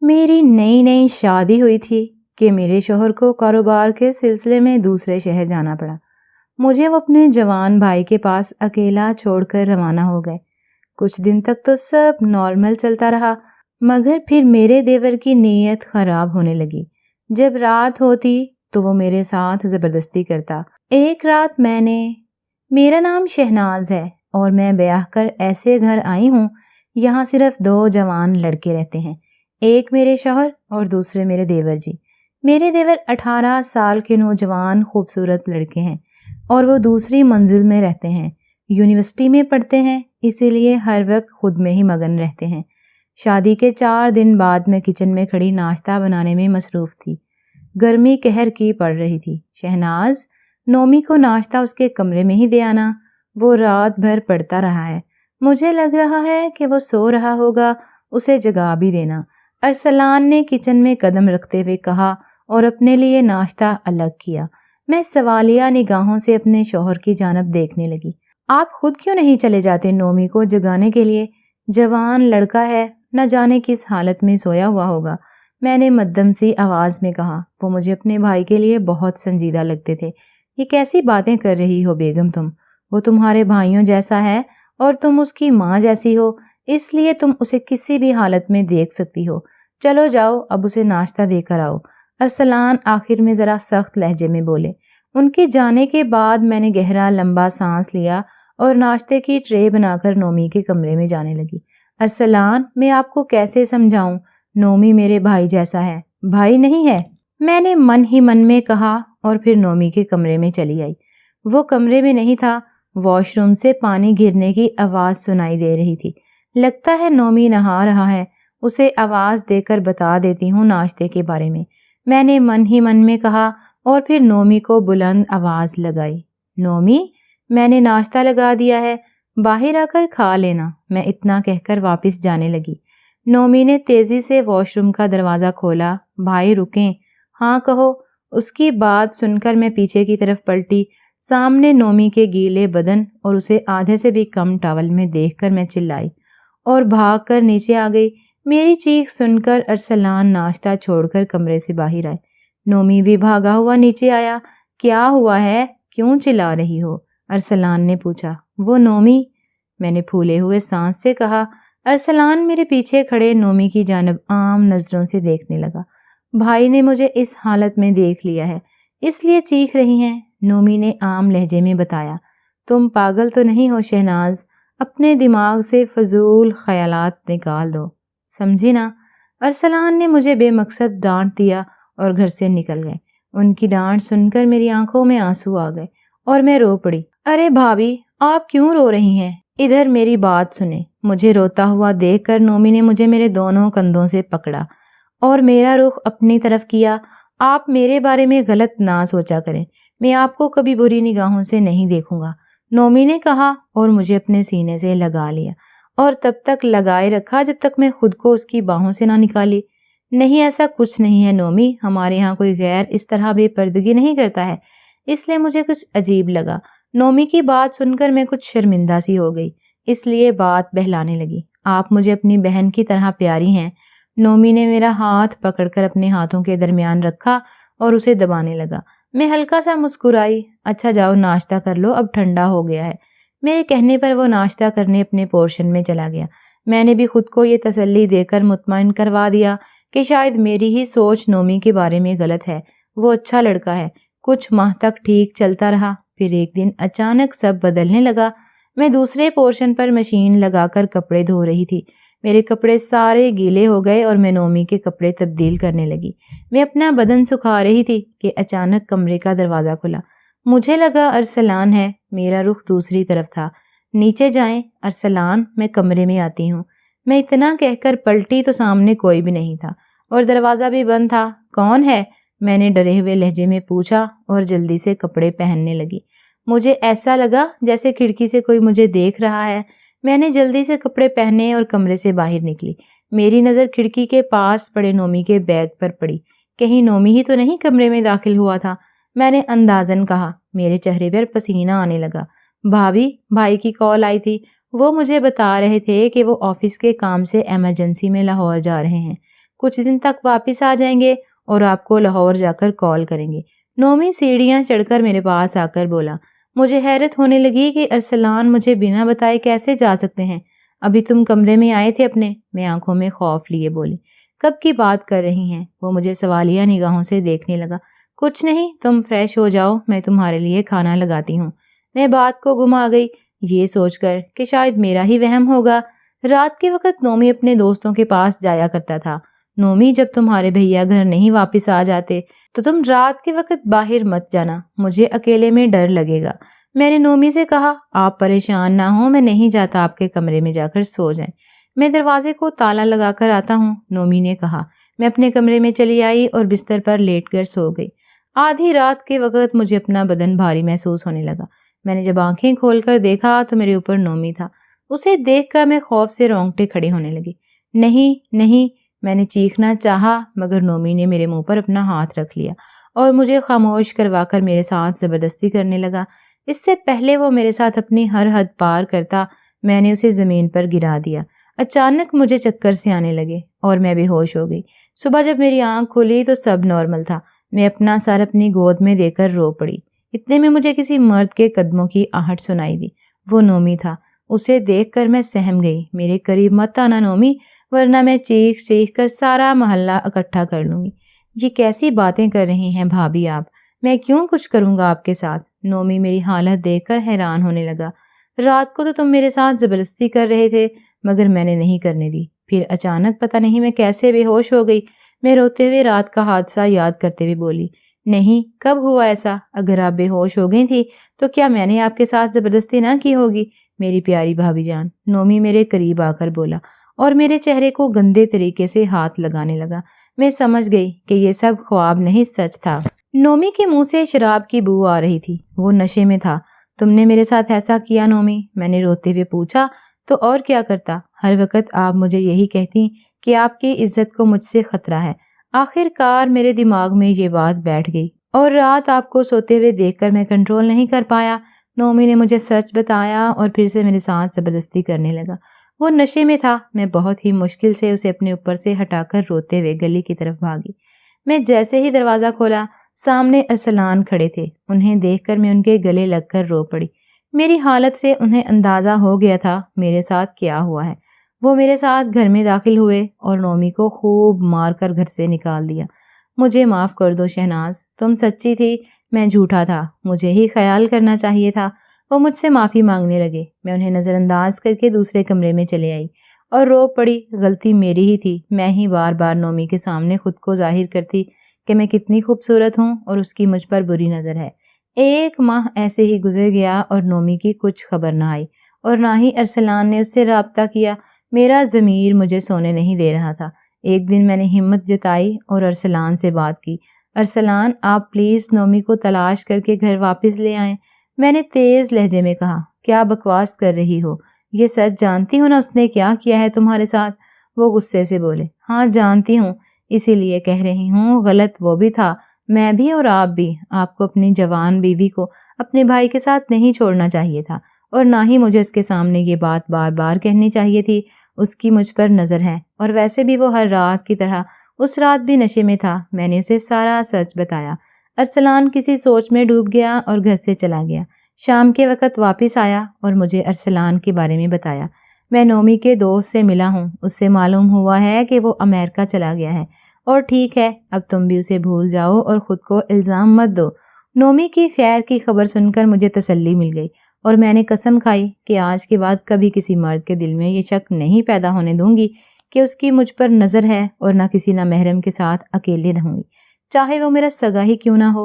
میری نئی نئی شادی ہوئی تھی کہ میرے شوہر کو کاروبار کے سلسلے میں دوسرے شہر جانا پڑا۔ مجھے وہ اپنے جوان بھائی کے پاس اکیلا چھوڑ کر روانہ ہو گئے۔ کچھ دن تک تو سب نارمل چلتا رہا، مگر پھر میرے دیور کی نیت خراب ہونے لگی۔ جب رات ہوتی تو وہ میرے ساتھ زبردستی کرتا۔ ایک رات میرا نام شہناز ہے اور میں بیاہ کر ایسے گھر آئی ہوں یہاں صرف 2 جوان لڑکے رہتے ہیں، ایک میرے شوہر اور دوسرے میرے دیور جی۔ میرے دیور 18 سال کے نوجوان خوبصورت لڑکے ہیں اور وہ دوسری منزل میں رہتے ہیں، یونیورسٹی میں پڑھتے ہیں، اسی لیے ہر وقت خود میں ہی مگن رہتے ہیں۔ شادی کے 4 دن بعد میں کچن میں کھڑی ناشتہ بنانے میں مصروف تھی۔ گرمی قہر کی پڑ رہی تھی۔ شہناز، نومی کو ناشتہ اس کے کمرے میں ہی دے آنا، وہ رات بھر پڑھتا رہا ہے، مجھے لگ رہا ہے کہ وہ سو رہا ہوگا، اسے جگا بھی دینا۔ ارسلان نے کچن میں قدم رکھتے ہوئے کہا اور اپنے لیے ناشتہ الگ کیا۔ میں سوالیہ نگاہوں سے اپنے شوہر کی جانب دیکھنے لگی۔ آپ خود کیوں نہیں چلے جاتے نومی کو جگانے کے لیے؟ جوان لڑکا ہے، نہ جانے کس حالت میں سویا ہوا ہوگا، میں نے مدھم سی آواز میں کہا۔ وہ مجھے اپنے بھائی کے لیے بہت سنجیدہ لگتے تھے۔ یہ کیسی باتیں کر رہی ہو بیگم تم؟ وہ تمہارے بھائیوں جیسا ہے اور تم اس کی ماں جیسی ہو، اس لیے تم اسے کسی بھی حالت میں دیکھ سکتی ہو۔ چلو جاؤ، اب اسے ناشتہ دے کر آؤ۔ ارسلان آخر میں ذرا سخت لہجے میں بولے۔ ان کے جانے کے بعد میں نے گہرا لمبا سانس لیا اور ناشتے کی ٹرے بنا کر نومی کے کمرے میں جانے لگی۔ ارسلان، میں آپ کو کیسے سمجھاؤں؟ نومی میرے بھائی جیسا ہے، بھائی نہیں ہے، میں نے من ہی من میں کہا اور پھر نومی کے کمرے میں چلی آئی۔ وہ کمرے میں نہیں تھا، واش روم سے پانی گرنے کی آواز سنائی دے رہی تھی۔ لگتا ہے نومی نہا رہا ہے، اسے آواز دے کر بتا دیتی ہوں ناشتے کے بارے میں نے من ہی من میں کہا اور پھر نومی کو بلند آواز لگائی۔ نومی، میں نے ناشتہ لگا دیا ہے، باہر آ کر کھا لینا، میں اتنا کہہ کر واپس جانے لگی۔ نومی نے تیزی سے واش روم کا دروازہ کھولا۔ بھائی رکیں؟ ہاں کہو۔ اس کی بات سن کر میں پیچھے کی طرف پلٹی۔ سامنے نومی کے گیلے بدن اور اسے آدھے سے بھی کم ٹاول میں دیکھ کر میں چلائی اور بھاگ کر نیچے آ گئی۔ میری چیخ سن کر ارسلان ناشتہ چھوڑ کر کمرے سے باہر آئے۔ نومی بھی بھاگا ہوا نیچے آیا۔ کیا ہوا ہے؟ کیوں چلا رہی ہو؟ ارسلان نے پوچھا۔ وہ نومی، میں نے پھولے ہوئے سانس سے کہا۔ ارسلان میرے پیچھے کھڑے نومی کی جانب عام نظروں سے دیکھنے لگا۔ بھائی نے مجھے اس حالت میں دیکھ لیا ہے، اس لیے چیخ رہی ہیں، نومی نے عام لہجے میں بتایا۔ تم پاگل تو نہیں ہو شہناز؟ اپنے دماغ سے فضول خیالات نکال دو، سمجھی نا؟ ارسلان نے مجھے بے مقصد ڈانٹ دیا اور گھر سے نکل گئے۔ ان کی ڈانٹ سن کر میری آنکھوں میں آنسو آ گئے اور میں رو پڑی۔ ارے بھابھی، آپ کیوں رو رہی ہیں؟ ادھر میری بات سنیں۔ مجھے روتا ہوا دیکھ کر نومی نے مجھے میرے دونوں کندھوں سے پکڑا اور میرا رخ اپنی طرف کیا۔ آپ میرے بارے میں غلط نہ سوچا کریں، میں آپ کو کبھی بری نگاہوں سے نہیں دیکھوں گا، نومی نے کہا اور مجھے اپنے سینے سے لگا لیا اور تب تک لگائے رکھا جب تک میں خود کو اس کی باہوں سے نہ نکالی۔ نہیں، ایسا کچھ نہیں ہے نومی، ہمارے ہاں کوئی غیر اس طرح بے پردگی نہیں کرتا ہے، اس لیے مجھے کچھ عجیب لگا۔ نومی کی بات سن کر میں کچھ شرمندہ سی ہو گئی، اس لیے بات بہلانے لگی۔ آپ مجھے اپنی بہن کی طرح پیاری ہیں۔ نومی نے میرا ہاتھ پکڑ کر اپنے ہاتھوں کے درمیان رکھا اور اسے دبانے لگا۔ میں ہلکا سا مسکرائی۔ اچھا جاؤ ناشتہ کر لو، اب ٹھنڈا ہو گیا ہے۔ میرے کہنے پر وہ ناشتہ کرنے اپنے پورشن میں چلا گیا۔ میں نے بھی خود کو یہ تسلی دے کر مطمئن کروا دیا کہ شاید میری ہی سوچ نومی کے بارے میں غلط ہے۔ وہ اچھا لڑکا ہے۔ کچھ ماہ تک ٹھیک چلتا رہا، پھر ایک دن اچانک سب بدلنے لگا۔ میں دوسرے پورشن پر مشین لگا کر کپڑے دھو رہی تھی۔ میرے کپڑے سارے گیلے ہو گئے اور میں نومی کے کپڑے تبدیل کرنے لگی۔ میں اپنا بدن سکھا رہی تھی کہ اچانک کمرے کا دروازہ کھلا۔ مجھے لگا ارسلان ہے، میرا رخ دوسری طرف تھا۔ نیچے جائیں ارسلان، میں کمرے میں آتی ہوں۔ میں اتنا کہہ کر پلٹی تو سامنے کوئی بھی نہیں تھا اور دروازہ بھی بند تھا۔ کون ہے؟ میں نے ڈرے ہوئے لہجے میں پوچھا اور جلدی سے کپڑے پہننے لگی۔ مجھے ایسا لگا جیسے کھڑکی سے کوئی مجھے دیکھ رہا ہے۔ میں نے جلدی سے کپڑے پہنے اور کمرے سے باہر نکلی۔ میری نظر کھڑکی کے پاس پڑے نومی کے بیگ پر پڑی۔ کہیں نومی ہی تو نہیں کمرے میں داخل ہوا تھا؟ میں نے اندازن کہا۔ میرے چہرے پر پسینہ آنے لگا۔ بھابھی، بھائی کی کال آئی تھی، وہ مجھے بتا رہے تھے کہ وہ آفس کے کام سے ایمرجنسی میں لاہور جا رہے ہیں۔ کچھ دن تک واپس آ جائیں گے اور آپ کو لاہور جا کر کال کریں گے۔ نومی سیڑھیاں چڑھ کر میرے پاس آ کر بولا۔ مجھے حیرت ہونے لگی کہ ارسلان مجھے بنا بتائے کیسے جا سکتے ہیں۔ ابھی تم کمرے میں آئے تھے اپنے؟ میں آنکھوں میں خوف لیے بولی۔ کب کی بات کر رہی ہیں؟ وہ مجھے سوالیہ نگاہوں سے دیکھنے لگا۔ کچھ نہیں، تم فریش ہو جاؤ، میں تمہارے لیے کھانا لگاتی ہوں۔ میں بات کو گما گئی، یہ سوچ کر کہ شاید میرا ہی وہم ہوگا۔ رات کے وقت نومی اپنے دوستوں کے پاس جایا کرتا تھا۔ نومی، جب تمہارے بھیا گھر نہیں واپس آ جاتے تو تم رات کے وقت باہر مت جانا، مجھے اکیلے میں ڈر لگے گا۔ میں نے نومی سے کہا، آپ پریشان نہ ہوں، میں نہیں جاتا، آپ کے کمرے میں جا کر سو جائیں، میں دروازے کو تالا لگا کر آتا ہوں۔ نومی نے کہا۔ میں اپنے کمرے میں چلی آئی اور بستر پر لیٹ کر سو گئی۔ آدھی رات کے وقت مجھے اپنا بدن بھاری محسوس ہونے لگا۔ میں نے جب آنکھیں کھول کر دیکھا تو میرے اوپر نومی تھا۔ اسے دیکھ کر میں خوف سے رونگٹے کھڑے ہونے لگی۔ نہیں نہیں، میں نے چیخنا چاہا مگر نومی نے میرے منہ پر اپنا ہاتھ رکھ لیا اور مجھے خاموش کروا کر میرے ساتھ زبردستی کرنے لگا۔ اس سے پہلے وہ میرے ساتھ اپنی ہر حد پار کرتا، میں نے اسے زمین پر گرا دیا۔ اچانک مجھے چکر سے آنے لگے اور میں بے ہوش ہو گئی۔ صبح جب میری آنکھ کھلی تو سب نارمل تھا۔ میں اپنا سر اپنی گود میں دے کر رو پڑی۔ اتنے میں مجھے کسی مرد کے قدموں کی آہٹ سنائی دی۔ وہ نومی تھا۔ اسے دیکھ کر میں سہم گئی۔ میرے قریب مت آنا نومی، ورنہ میں چیخ چیخ کر سارا محلہ اکٹھا کر لوں گی۔ یہ کیسی باتیں کر رہی ہیں بھابھی آپ؟ میں کیوں کچھ کروں گا آپ کے ساتھ؟ نومی میری حالت دیکھ کر حیران ہونے لگا۔ رات کو تو تم میرے ساتھ زبردستی کر رہے تھے مگر میں نے نہیں کرنے دی۔ پھر اچانک پتہ نہیں میں کیسے بے ہوش ہو گئی۔ میں روتے ہوئے رات کا حادثہ یاد کرتے ہوئے بولی، نہیں، کب ہوا ایسا؟ اگر آپ بے ہوش ہو گئی تھی تو کیا میں نے آپ کے ساتھ زبردستی نہ کی ہوگی میری پیاری بھابھی جان؟ نومی میرے قریب آ کر بولا اور میرے چہرے کو گندے طریقے سے ہاتھ لگانے لگا۔ میں سمجھ گئی کہ یہ سب خواب نہیں، سچ تھا۔ نومی کے منہ سے شراب کی بو آ رہی تھی۔ وہ نشے میں تھا۔ تم نے میرے ساتھ ایسا کیا نومی؟ میں نے روتے ہوئے پوچھا۔ تو اور کیا کرتا؟ ہر وقت آپ مجھے یہی کہتی کہ آپ کی عزت کو مجھ سے خطرہ ہے۔ آخر کار میرے دماغ میں یہ بات بیٹھ گئی اور رات آپ کو سوتے ہوئے دیکھ کر میں کنٹرول نہیں کر پایا۔ نومی نے مجھے سچ بتایا اور پھر سے میرے ساتھ زبردستی کرنے لگا۔ وہ نشے میں تھا۔ میں بہت ہی مشکل سے اسے اپنے اوپر سے ہٹا کر روتے ہوئے گلی کی طرف بھاگی۔ میں جیسے ہی دروازہ کھولا، سامنے ارسلان کھڑے تھے۔ انہیں دیکھ کر میں ان کے گلے لگ کر رو پڑی۔ میری حالت سے انہیں اندازہ ہو گیا تھا میرے ساتھ کیا ہوا ہے۔ وہ میرے ساتھ گھر میں داخل ہوئے اور نومی کو خوب مار کر گھر سے نکال دیا۔ مجھے معاف کر دو شہناز، تم سچی تھی، میں جھوٹا تھا، مجھے ہی خیال کرنا چاہیے تھا۔ وہ مجھ سے معافی مانگنے لگے۔ میں انہیں نظر انداز کر کے دوسرے کمرے میں چلے آئی اور رو پڑی۔ غلطی میری ہی تھی، میں ہی بار بار نومی کے سامنے خود کو ظاہر کرتی کہ میں کتنی خوبصورت ہوں اور اس کی مجھ پر بری نظر ہے۔ 1 ماہ ایسے ہی گزر گیا اور نومی کی کچھ خبر نہ آئی اور نہ ہی ارسلان نے اس سے رابطہ کیا۔ میرا ضمیر مجھے سونے نہیں دے رہا تھا۔ ایک دن میں نے ہمت جتائی اور ارسلان سے بات کی۔ ارسلان، آپ پلیز نومی کو تلاش کر کے گھر واپس لے آئیں۔ میں نے تیز لہجے میں کہا، کیا بکواس کر رہی ہو؟ یہ سچ جانتی ہو نا اس نے کیا کیا ہے تمہارے ساتھ؟ وہ غصے سے بولے، ہاں جانتی ہوں، اسی لیے کہہ رہی ہوں، غلط وہ بھی تھا، میں بھی اور آپ بھی۔ آپ کو اپنی جوان بیوی کو اپنے بھائی کے ساتھ نہیں چھوڑنا چاہیے تھا اور نہ ہی مجھے اس کے سامنے یہ بات بار بار کہنی چاہیے تھی۔ اس کی مجھ پر نظر ہے اور ویسے بھی وہ ہر رات کی طرح اس رات بھی نشے میں تھا۔ میں نے اسے سارا سچ بتایا۔ ارسلان کسی سوچ میں ڈوب گیا اور گھر سے چلا گیا۔ شام کے وقت واپس آیا اور مجھے ارسلان کے بارے میں بتایا۔ میں نومی کے دوست سے ملا ہوں، اس سے معلوم ہوا ہے کہ وہ امریکہ چلا گیا ہے اور ٹھیک ہے، اب تم بھی اسے بھول جاؤ اور خود کو الزام مت دو۔ نومی کی خیر کی خبر سن کر مجھے تسلی مل گئی اور میں نے قسم کھائی کہ آج کے بعد کبھی کسی مرد کے دل میں یہ شک نہیں پیدا ہونے دوں گی کہ اس کی مجھ پر نظر ہے اور نہ کسی نامحرم کے ساتھ اکیلے رہوں گی، چاہے وہ میرا سگا ہی کیوں نہ ہو۔